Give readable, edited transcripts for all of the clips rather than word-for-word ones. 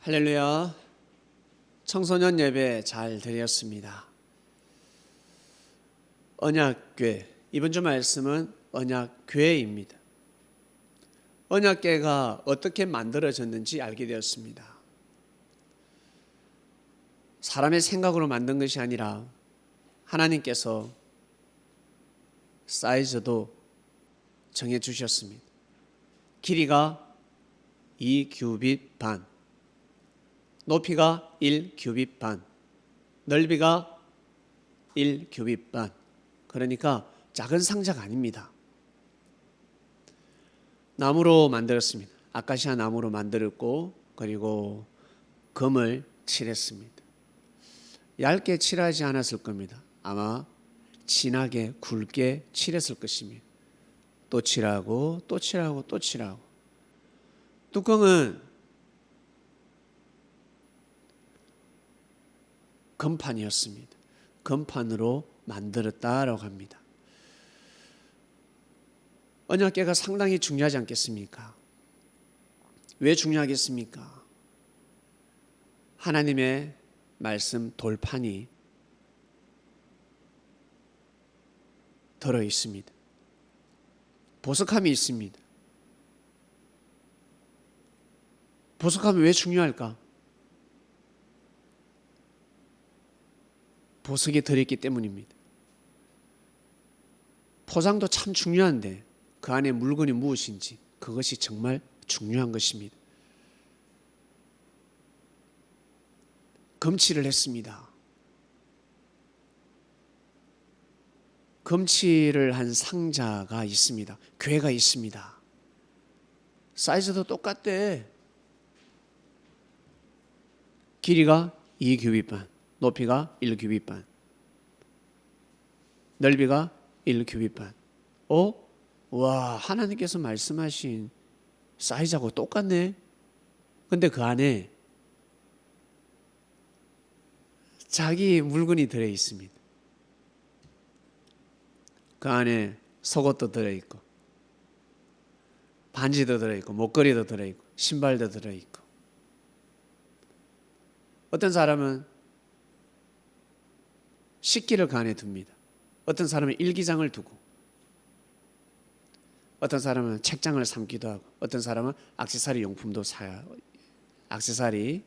할렐루야. 청소년 예배 잘 드렸습니다. 언약궤, 이번 주 말씀은 언약궤입니다. 언약궤가 어떻게 만들어졌는지 알게 되었습니다. 사람의 생각으로 만든 것이 아니라 하나님께서 사이즈도 정해 주셨습니다. 길이가 2규빗 반, 높이가 1규빗 반, 넓이가 1규빗 반. 그러니까 작은 상자가 아닙니다. 나무로 만들었습니다. 아카시아 나무로 만들었고, 그리고 금을 칠했습니다. 얇게 칠하지 않았을 겁니다. 아마 진하게 굵게 칠했을 것입니다. 또 칠하고 또 칠하고 또 칠하고. 뚜껑은 금판이었습니다. 금판으로 만들었다라고 합니다. 언약궤가 상당히 중요하지 않겠습니까? 왜 중요하겠습니까? 하나님의 말씀 돌판이 들어 있습니다. 보석함이 있습니다. 보석함이 왜 중요할까? 보석이 들어있기 때문입니다. 포장도 참 중요한데 그 안에 물건이 무엇인지 그것이 정말 중요한 것입니다. 금칠을 했습니다. 금칠을 한 상자가 있습니다. 궤가 있습니다. 사이즈도 똑같대. 길이가 2규빗 반, 높이가 1규빗 반, 넓이가 1규빗 반. 와, 하나님께서 말씀하신 사이즈하고 똑같네. 근데 그 안에 자기 물건이 들어 있습니다. 그 안에 속옷도 들어 있고, 반지도 들어 있고, 목걸이도 들어 있고, 신발도 들어 있고. 어떤 사람은 식기를 그 안에 둡니다. 어떤 사람은 일기장을 두고, 어떤 사람은 책장을 삼기도 하고, 어떤 사람은 액세서리 용품도 액세서리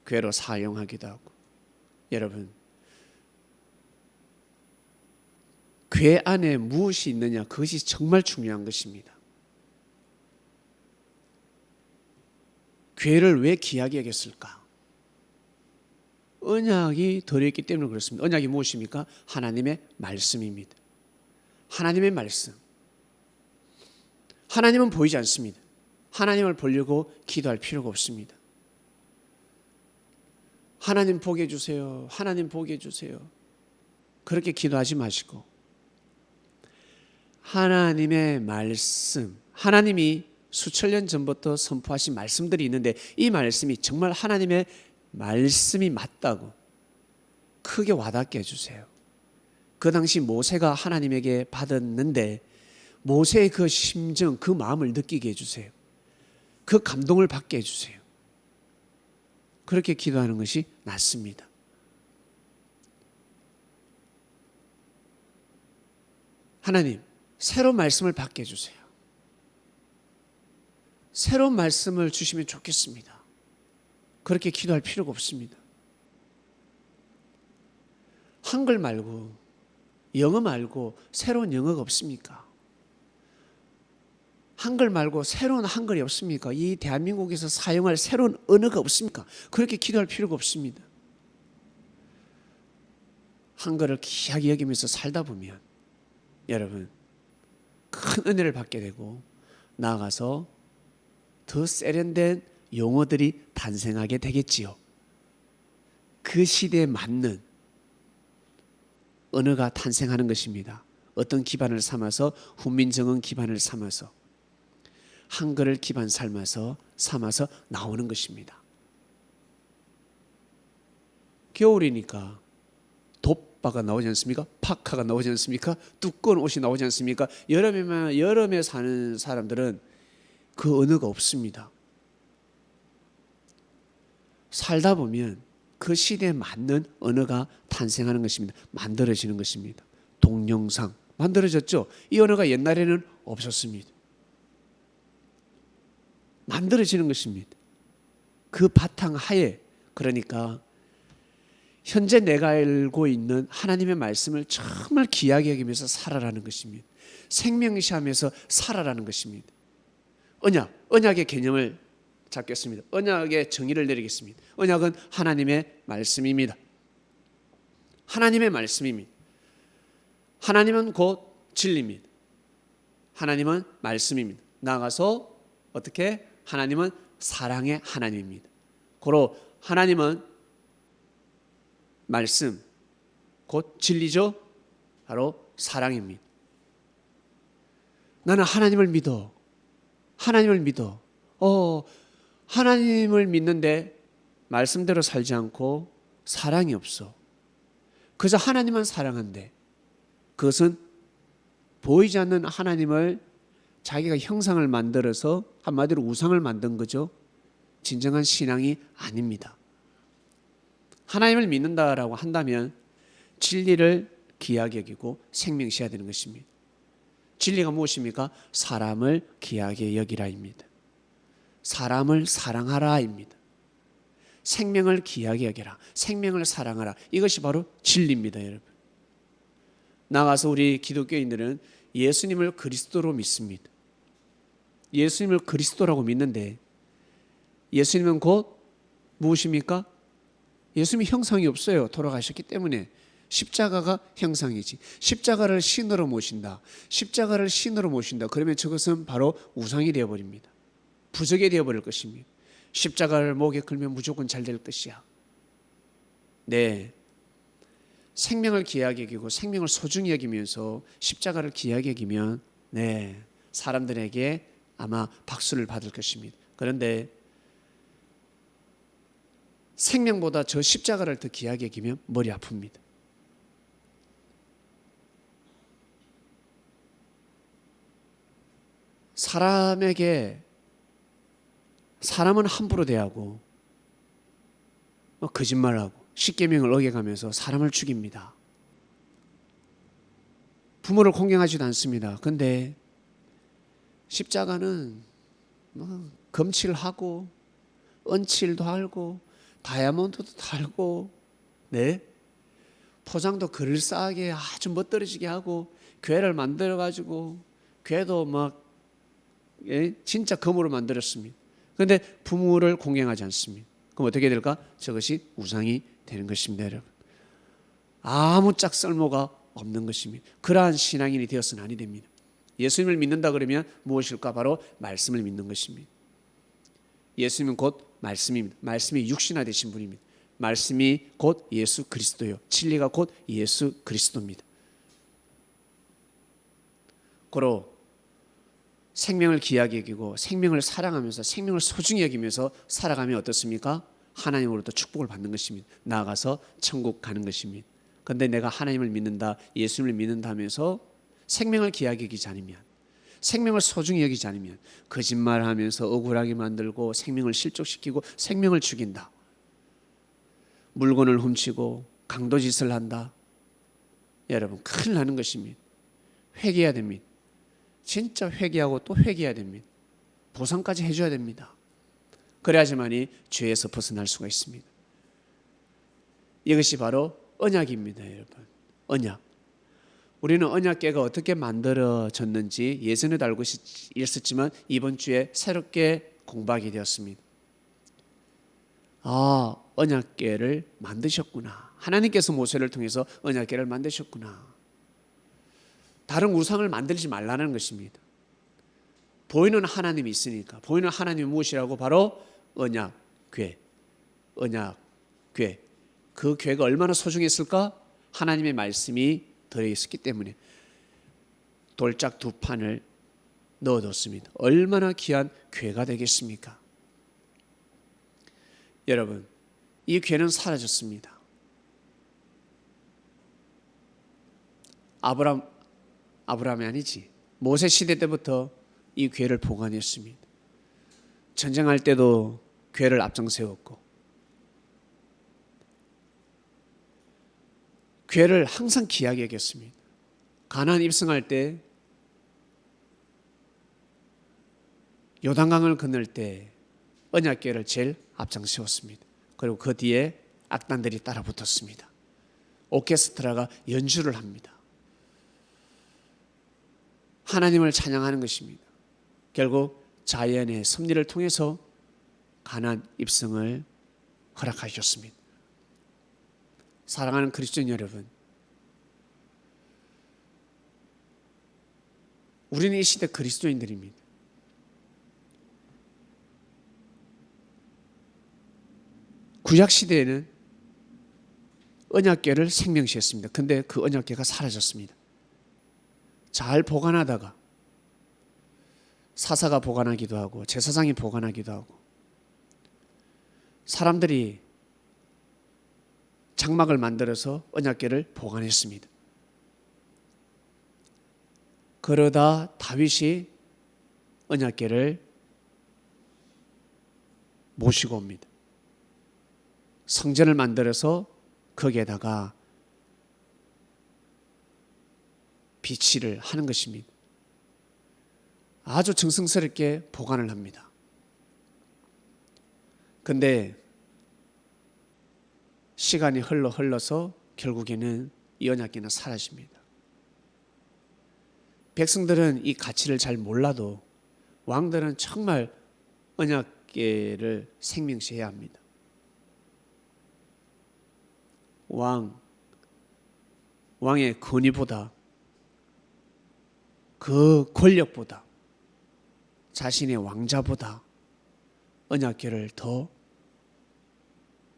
궤로 사용하기도 하고. 여러분, 궤 안에 무엇이 있느냐, 그것이 정말 중요한 것입니다. 궤를 왜 귀하게 여겼을까? 언약이 들어있기 때문에 그렇습니다. 언약이 무엇입니까? 하나님의 말씀입니다. 하나님의 말씀. 하나님은 보이지 않습니다. 하나님을 보려고 기도할 필요가 없습니다. 하나님 보게 해주세요. 하나님 보게 해주세요. 그렇게 기도하지 마시고 하나님의 말씀, 하나님이 수천 년 전부터 선포하신 말씀들이 있는데 이 말씀이 정말 하나님의 말씀이 맞다고 크게 와닿게 해주세요. 그 당시 모세가 하나님에게 받았는데 모세의 그 심정, 그 마음을 느끼게 해주세요. 그 감동을 받게 해주세요. 그렇게 기도하는 것이 낫습니다. 하나님, 새로운 말씀을 받게 해주세요. 새로운 말씀을 주시면 좋겠습니다. 그렇게 기도할 필요가 없습니다. 한글 말고 영어 말고 새로운 영어가 없습니까? 한글 말고 새로운 한글이 없습니까? 이 대한민국에서 사용할 새로운 언어가 없습니까? 그렇게 기도할 필요가 없습니다. 한글을 귀하게 여기면서 살다 보면 여러분 큰 은혜를 받게 되고 나아가서 더 세련된 용어들이 탄생하게 되겠지요. 그 시대에 맞는 언어가 탄생하는 것입니다. 어떤 기반을 삼아서 훈민정음 기반을 삼아서 한글을 기반 삼아서 나오는 것입니다. 겨울이니까 돗바가 나오지 않습니까? 파카가 나오지 않습니까? 두꺼운 옷이 나오지 않습니까? 여름에 사는 사람들은 그 언어가 없습니다. 살다 보면 그 시대에 맞는 언어가 탄생하는 것입니다. 만들어지는 것입니다. 동영상 만들어졌죠. 이 언어가 옛날에는 없었습니다. 만들어지는 것입니다. 그 바탕 하에, 그러니까 현재 내가 알고 있는 하나님의 말씀을 정말 귀하게 여기면서 살아라는 것입니다. 생명시하면서 살아라는 것입니다. 언약의 개념을 잡겠습니다. 언약의 정의를 내리겠습니다. 언약은 하나님의 말씀입니다. 하나님의 말씀입니다. 하나님은 곧 진리입니다. 하나님은 말씀입니다. 나아가서 어떻게? 하나님은 사랑의 하나님입니다. 고로 하나님은 말씀, 곧 진리죠. 바로 사랑입니다. 나는 하나님을 믿어. 하나님을 믿어. 하나님을 믿는데 말씀대로 살지 않고 사랑이 없어. 그저 하나님만 사랑한대. 그것은 보이지 않는 하나님을 자기가 형상을 만들어서 한마디로 우상을 만든 거죠. 진정한 신앙이 아닙니다. 하나님을 믿는다라고 한다면 진리를 귀하게 여기고 생명시해야 되는 것입니다. 진리가 무엇입니까? 사람을 귀하게 여기라입니다. 사람을 사랑하라입니다. 생명을 귀하게 여기라. 생명을 사랑하라. 이것이 바로 진리입니다, 여러분. 나가서 우리 기독교인들은 예수님을 그리스도로 믿습니다. 예수님을 그리스도라고 믿는데 예수님은 곧 무엇입니까? 예수님이 형상이 없어요. 돌아가셨기 때문에. 십자가가 형상이지. 십자가를 신으로 모신다. 십자가를 신으로 모신다. 그러면 저것은 바로 우상이 되어버립니다. 부적이 되어버릴 것입니다. 십자가를 목에 걸면 무조건 잘 될 것이야. 네, 생명을 귀하게 여기고 생명을 소중히 여기면서 십자가를 귀하게 여기면 네, 사람들에게 아마 박수를 받을 것입니다. 그런데 생명보다 저 십자가를 더 귀하게 여기면 머리 아픕니다. 사람은 함부로 대하고 거짓말하고 십계명을 어겨가면서 사람을 죽입니다. 부모를 공경하지도 않습니다. 그런데 십자가는 검칠하고 은칠도 하고 다이아몬드도 달고 네? 포장도 그럴싸하게 아주 멋들어지게 하고 괴를 만들어가지고 괴도 막 진짜 금으로 만들었습니다. 그런데 부모를 공경하지 않습니다. 그럼 어떻게 될까? 저것이 우상이 되는 것입니다, 여러분. 아무 짝쓸모가 없는 것입니다. 그러한 신앙인이 되어서는 아니 됩니다. 예수님을 믿는다 그러면 무엇일까? 바로 말씀을 믿는 것입니다. 예수님은 곧 말씀입니다. 말씀이 육신화 되신 분입니다. 말씀이 곧 예수 그리스도요. 진리가 곧 예수 그리스도입니다. 고로 생명을 귀하게 여기고 생명을 사랑하면서 생명을 소중히 여기면서 살아가면 어떻습니까? 하나님으로부터 축복을 받는 것입니다. 나아가서 천국 가는 것입니다. 그런데 내가 하나님을 믿는다, 예수님을 믿는다 하면서 생명을 귀하게 여기지 않으면, 생명을 소중히 여기지 않으면 거짓말하면서 억울하게 만들고 생명을 실족시키고 생명을 죽인다. 물건을 훔치고 강도짓을 한다. 여러분 큰일 나는 것입니다. 회개해야 됩니다. 진짜 회개하고 또 회개해야 됩니다. 보상까지 해줘야 됩니다. 그래야지만이 죄에서 벗어날 수가 있습니다. 이것이 바로 언약입니다, 여러분. 언약. 우리는 언약궤가 어떻게 만들어졌는지 예전에도 알고 있었지만 이번 주에 새롭게 공부하게 되었습니다. 언약궤를 만드셨구나. 하나님께서 모세를 통해서 언약궤를 만드셨구나. 다른 우상을 만들지 말라는 것입니다. 보이는 하나님이 있으니까. 보이는 하나님이 무엇이라고? 바로 언약궤. 언약궤. 그 궤가 얼마나 소중했을까? 하나님의 말씀이 들어있었기 때문에 돌짝 두 판을 넣어뒀습니다. 얼마나 귀한 궤가 되겠습니까? 여러분, 이 궤는 사라졌습니다. 아브라함이 아니지. 모세 시대 때부터 이 궤를 보관했습니다. 전쟁할 때도 궤를 앞장 세웠고 궤를 항상 귀하게 여겼습니다. 가나안 입성할 때, 요단강을 건널 때 언약궤를 제일 앞장 세웠습니다. 그리고 그 뒤에 악단들이 따라 붙었습니다. 오케스트라가 연주를 합니다. 하나님을 찬양하는 것입니다. 결국 자연의 섭리를 통해서 가나안 입성을 허락하셨습니다. 사랑하는 그리스도인 여러분, 우리는 이 시대 그리스도인들입니다. 구약 시대에는 언약궤를 생명시했습니다. 근데 그 언약궤가 사라졌습니다. 잘 보관하다가 사사가 보관하기도 하고 제사장이 보관하기도 하고 사람들이 장막을 만들어서 언약궤를 보관했습니다. 그러다 다윗이 언약궤를 모시고 옵니다. 성전을 만들어서 거기에다가 비치를 하는 것입니다. 아주 정성스럽게 보관을 합니다. 근데 시간이 흘러서 결국에는 이 언약궤는 사라집니다. 백성들은 이 가치를 잘 몰라도 왕들은 정말 언약궤를 생명시해야 합니다. 왕의 권위보다 그 권력보다 자신의 왕자보다 언약궤를 더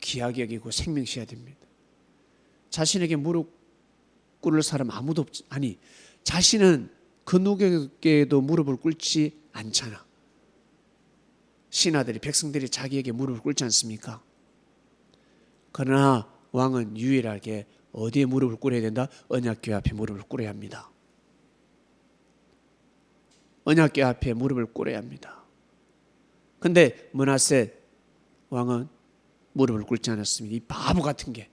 귀하게 여기고 생명시해야 됩니다. 자신에게 무릎 꿇을 사람 아무도 없지. 아니, 자신은 그 누구에게도 무릎을 꿇지 않잖아. 신하들이, 백성들이 자기에게 무릎을 꿇지 않습니까? 그러나 왕은 유일하게 어디에 무릎을 꿇어야 된다? 언약궤 앞에 무릎을 꿇어야 합니다. 언약궤 앞에 무릎을 꿇어야 합니다. 근데 므낫세 왕은 무릎을 꿇지 않았습니다. 이 바보 같은 게.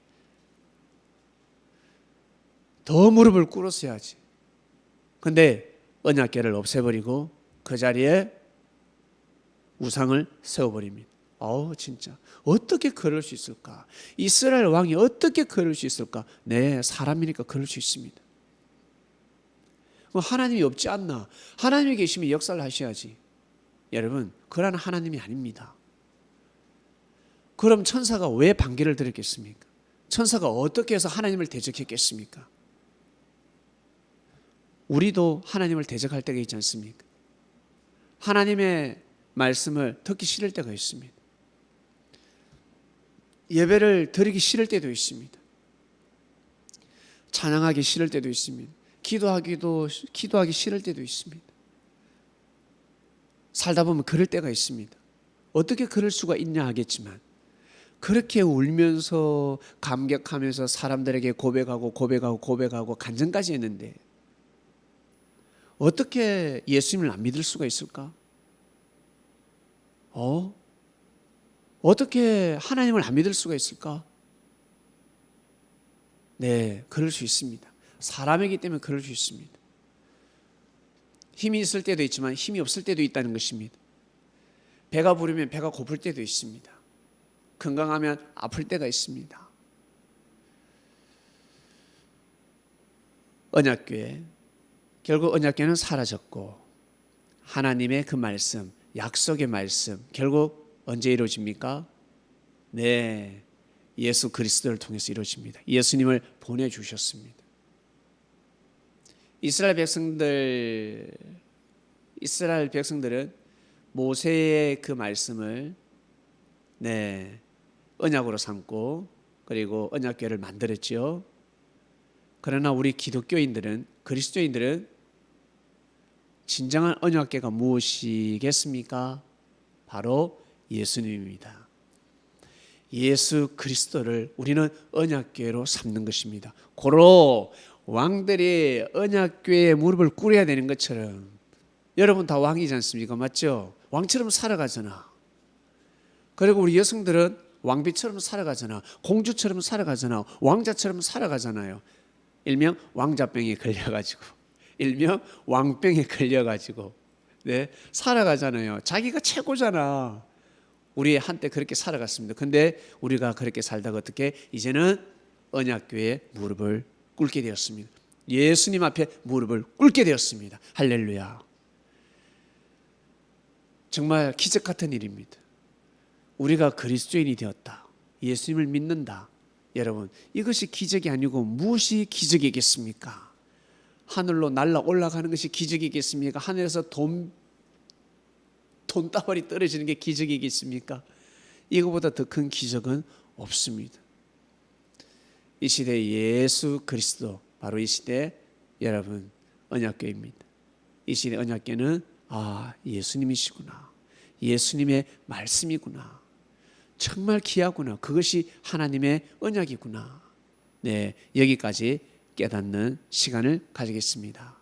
더 무릎을 꿇었어야지. 근데 언약궤를 없애버리고 그 자리에 우상을 세워버립니다. 진짜 어떻게 그럴 수 있을까? 이스라엘 왕이 어떻게 그럴 수 있을까? 네, 사람이니까 그럴 수 있습니다. 하나님이 없지 않나? 하나님이 계시면 역사를 하셔야지. 여러분, 그런 하나님이 아닙니다. 그럼 천사가 왜 반기를 드렸겠습니까? 천사가 어떻게 해서 하나님을 대적했겠습니까? 우리도 하나님을 대적할 때가 있지 않습니까? 하나님의 말씀을 듣기 싫을 때가 있습니다. 예배를 드리기 싫을 때도 있습니다. 찬양하기 싫을 때도 있습니다. 기도하기 싫을 때도 있습니다. 살다 보면 그럴 때가 있습니다. 어떻게 그럴 수가 있냐 하겠지만 그렇게 울면서 감격하면서 사람들에게 고백하고 간증까지 했는데 어떻게 예수님을 안 믿을 수가 있을까? 어떻게 하나님을 안 믿을 수가 있을까? 네, 그럴 수 있습니다. 사람이기 때문에 그럴 수 있습니다. 힘이 있을 때도 있지만 힘이 없을 때도 있다는 것입니다. 배가 부르면 배가 고플 때도 있습니다. 건강하면 아플 때가 있습니다. 언약궤, 결국 언약궤는 사라졌고 하나님의 그 말씀, 약속의 말씀 결국 언제 이루어집니까? 네, 예수 그리스도를 통해서 이루어집니다. 예수님을 보내주셨습니다. 이스라엘 백성들은 모세의 그 말씀을 언약으로 삼고 그리고 언약궤를 만들었죠. 그러나 우리 기독교인들은, 그리스도인들은 진정한 언약궤가 무엇이겠습니까? 바로 예수님입니다. 예수 그리스도를 우리는 언약궤로 삼는 것입니다. 고로 왕들이 언약궤에 무릎을 꿇어야 되는 것처럼 여러분 다 왕이지 않습니까? 맞죠? 왕처럼 살아가잖아. 그리고 우리 여성들은 왕비처럼 살아가잖아. 공주처럼 살아가잖아. 왕자처럼 살아가잖아요. 일명 왕자병에 걸려가지고, 일명 왕병에 걸려가지고, 네, 살아가잖아요. 자기가 최고잖아. 우리 한때 그렇게 살아갔습니다. 근데 우리가 그렇게 살다가 어떻게 이제는 언약궤에 무릎을 꿇게 되었습니다. 예수님 앞에 무릎을 꿇게 되었습니다. 할렐루야. 정말 기적 같은 일입니다. 우리가 그리스도인이 되었다. 예수님을 믿는다. 여러분, 이것이 기적이 아니고 무엇이 기적이겠습니까? 하늘로 날아 올라가는 것이 기적이겠습니까? 하늘에서 돈다발이 떨어지는 게 기적이겠습니까? 이거보다 더 큰 기적은 없습니다. 이 시대 예수 그리스도, 바로 이 시대 여러분 언약궤입니다. 이 시대 언약궤는 예수님이시구나, 예수님의 말씀이구나, 정말 귀하구나, 그것이 하나님의 언약이구나. 네, 여기까지 깨닫는 시간을 가지겠습니다.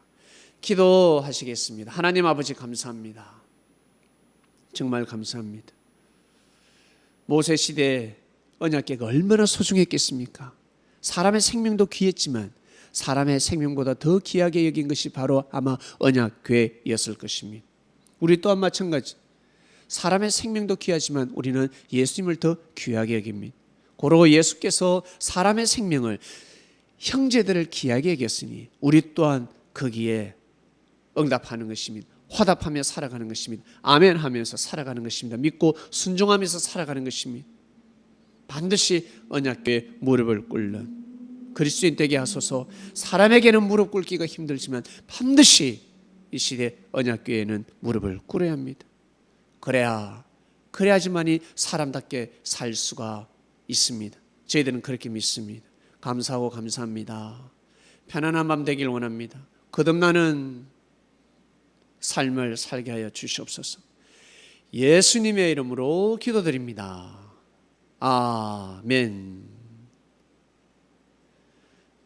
기도하시겠습니다. 하나님 아버지 감사합니다. 정말 감사합니다. 모세 시대 언약궤가 얼마나 소중했겠습니까? 사람의 생명도 귀했지만 사람의 생명보다 더 귀하게 여긴 것이 바로 아마 언약궤였을 것입니다. 우리 또한 마찬가지, 사람의 생명도 귀하지만 우리는 예수님을 더 귀하게 여깁니다. 고로 예수께서 사람의 생명을, 형제들을 귀하게 여겼으니 우리 또한 거기에 응답하는 것입니다. 화답하며 살아가는 것입니다. 아멘 하면서 살아가는 것입니다. 믿고 순종하면서 살아가는 것입니다. 반드시 언약궤에 무릎을 꿇는 그리스도인 되게 하소서. 사람에게는 무릎 꿇기가 힘들지만 반드시 이 시대 언약궤에는 무릎을 꿇어야 합니다. 그래야지만이 사람답게 살 수가 있습니다. 저희들은 그렇게 믿습니다. 감사하고 감사합니다. 편안한 밤 되길 원합니다. 거듭나는 삶을 살게 하여 주시옵소서. 예수님의 이름으로 기도드립니다. 아멘.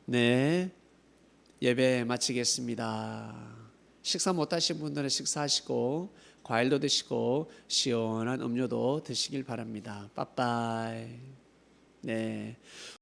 네, 예배 마치겠습니다. 식사 못하신 분들은 식사하시고 과일도 드시고 시원한 음료도 드시길 바랍니다. 빠빠이. 네.